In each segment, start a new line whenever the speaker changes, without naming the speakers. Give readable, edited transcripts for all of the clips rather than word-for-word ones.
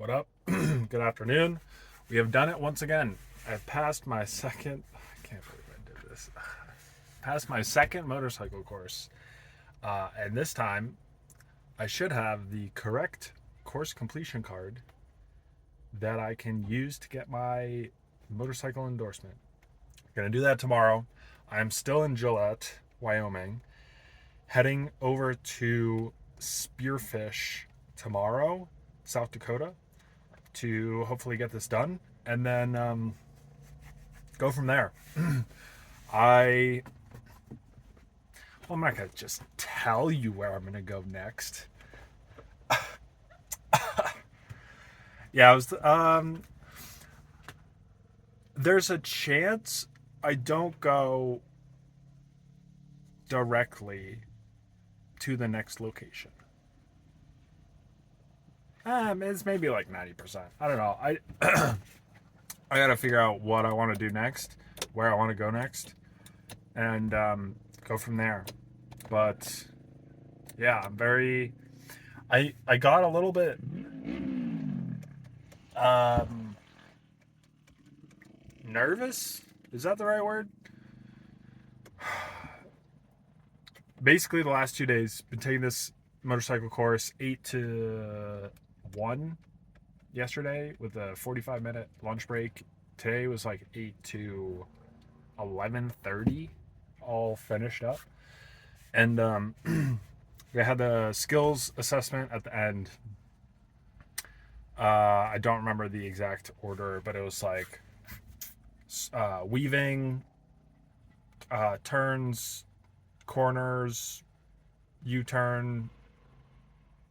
What up? Good afternoon. We have done it once again. I've passed my second. I can't believe I did this. Passed my second motorcycle course, and this time I should have the correct course completion card that I can use to get my motorcycle endorsement. Gonna do that tomorrow. I'm still in Gillette, Wyoming, heading over to Spearfish tomorrow, South Dakota, to hopefully get this done and then go from there. I I'm not gonna just tell you where I'm gonna go next. Yeah, I was. There's a chance I don't go directly to the next location. It's maybe like 90%. I don't know. I gotta figure out what I want to do next, where I want to go next, and go from there. But yeah, I'm very. I got a little bit um, nervous. Is that the right word? Basically, the last 2 days, been taking this motorcycle course 8 to 1 yesterday with a 45-minute lunch break. Today was like 8 to 11:30, all finished up. And we had the skills assessment at the end. I don't remember the exact order, but it was like weaving, turns, corners, U-turn,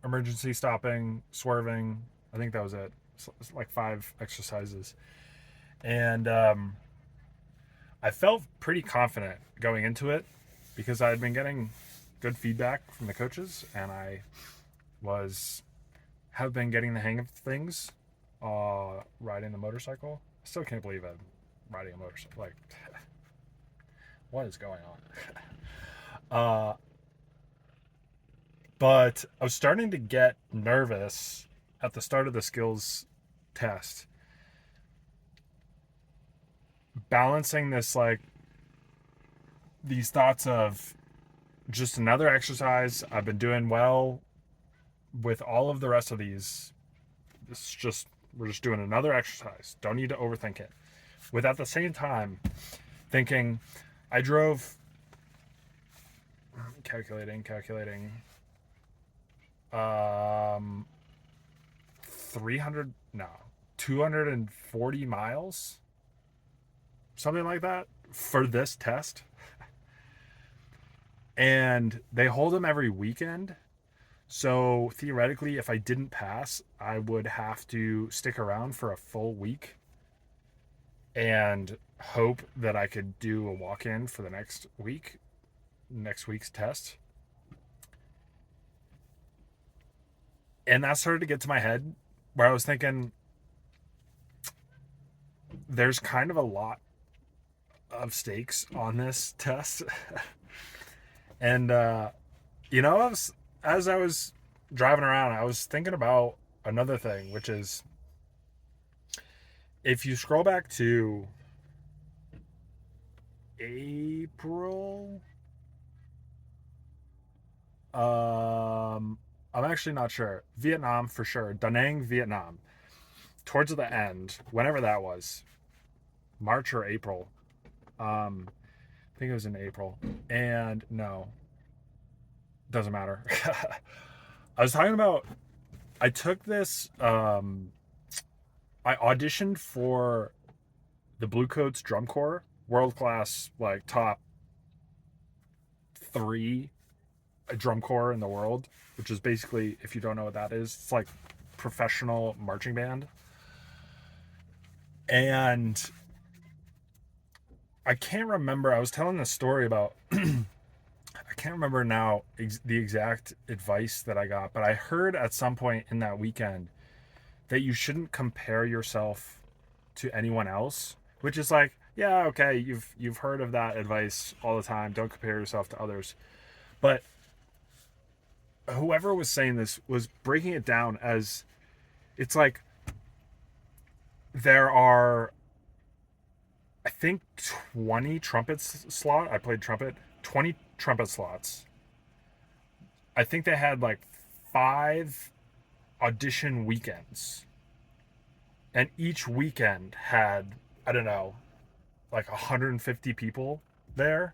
emergency stopping, swerving. I think that was it. It's like 5 exercises. And I felt pretty confident going into it because I had been getting good feedback from the coaches, and I have been getting the hang of things riding the motorcycle. I still can't believe I'm riding a motorcycle. Like, what is going on? But I was starting to get nervous at the start of the skills test, balancing this, like, these thoughts of just another exercise. I've been doing well with all of the rest of these. We're just doing another exercise. Don't need to overthink it. With at the same time thinking, I drove, calculating, 300, no, 240 miles, something like that, for this test. And they hold them every weekend. So theoretically, if I didn't pass, I would have to stick around for a full week and hope that I could do a walk-in for the next week's test. And that started to get to my head, where I was thinking, there's kind of a lot of stakes on this test. And as I was driving around, I was thinking about another thing, which is, if you scroll back to April, I'm actually not sure. Vietnam for sure. Da Nang, Vietnam. Towards the end, whenever that was, March or April. I think it was in April. And no, doesn't matter. I was talking about, I took this, I auditioned for the Bluecoats drum corps, world class, like top 3 drum corps in the world, which is basically, if you don't know what that is, it's like professional marching band. And I can't remember, I was telling this story about I can't remember now the exact advice that I got, but I heard at some point in that weekend that you shouldn't compare yourself to anyone else, which is like, yeah, okay, you've heard of that advice all the time. Don't compare yourself to others. But whoever was saying this was breaking it down as, it's like, there are, I think, 20 trumpets slot. I played trumpet, 20 trumpet slots. I think they had like 5 audition weekends. And each weekend had, I don't know, like 150 people there.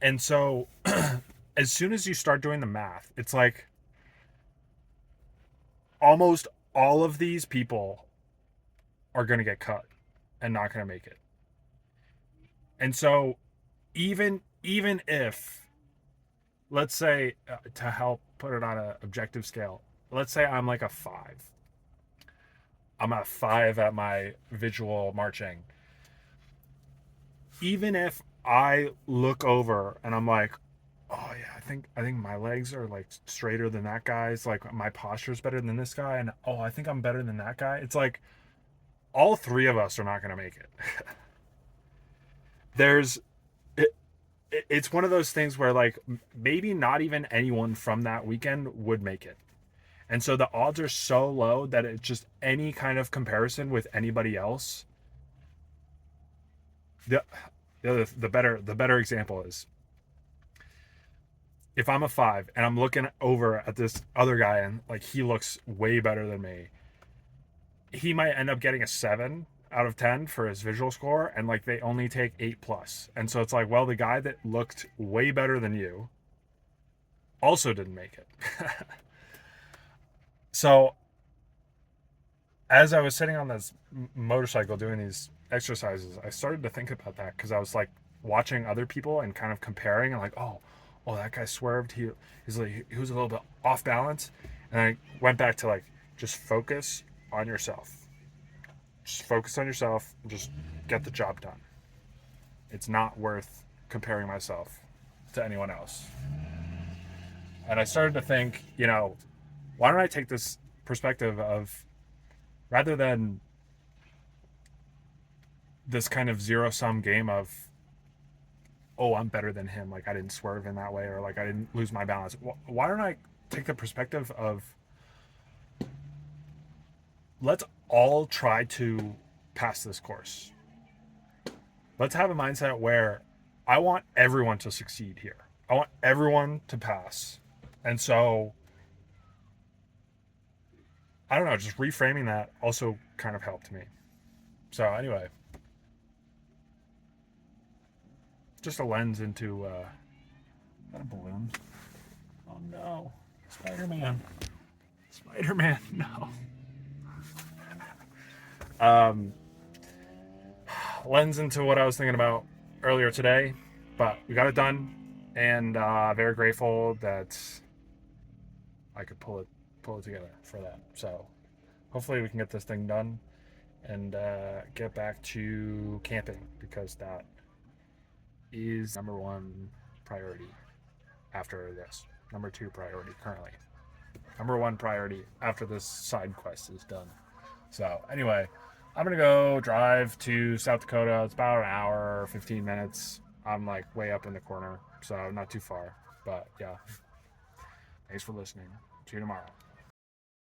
And so as soon as you start doing the math, it's like almost all of these people are going to get cut and not going to make it. And so even if, let's say, to help put it on an objective scale, let's say I'm like a 5. I'm a 5 at my visual marching. Even if I look over and I'm like, oh yeah, I think my legs are like straighter than that guy's, like my posture's better than this guy, and oh, I think I'm better than that guy. It's like all 3 of us are not going to make it. There's it, it's one of those things where like maybe not even anyone from that weekend would make it. And so the odds are so low that it's just any kind of comparison with anybody else. The the better example is if I'm a 5 and I'm looking over at this other guy and like he looks way better than me, he might end up getting a 7 out of 10 for his visual score, and like they only take 8 plus. And so it's like, well, the guy that looked way better than you also didn't make it. So as I was sitting on this motorcycle doing these exercises, I started to think about that because I was like watching other people and kind of comparing and like, oh, that guy swerved. He was a little bit off balance, and I went back to like just focus on yourself. Just focus on yourself. And just get the job done. It's not worth comparing myself to anyone else. And I started to think, why don't I take this perspective of, rather than this kind of zero-sum game of, oh, I'm better than him, like I didn't swerve in that way, or like I didn't lose my balance. Why don't I take the perspective of, let's all try to pass this course. Let's have a mindset where I want everyone to succeed here. I want everyone to pass. And so, I don't know, just reframing that also kind of helped me. So anyway, just a lens into, is that a balloon? Oh no, Spider-Man. Spider-Man, no. Lens into what I was thinking about earlier today, but we got it done, and very grateful that I could pull it together for that. So hopefully we can get this thing done and get back to camping, because that is number 1 priority after this. Number 2 priority currently. Number 1 priority after this side quest is done. So anyway, I'm gonna go drive to South Dakota. It's about an hour, 15 minutes. I'm like way up in the corner, so not too far. But yeah, thanks for listening. See you tomorrow.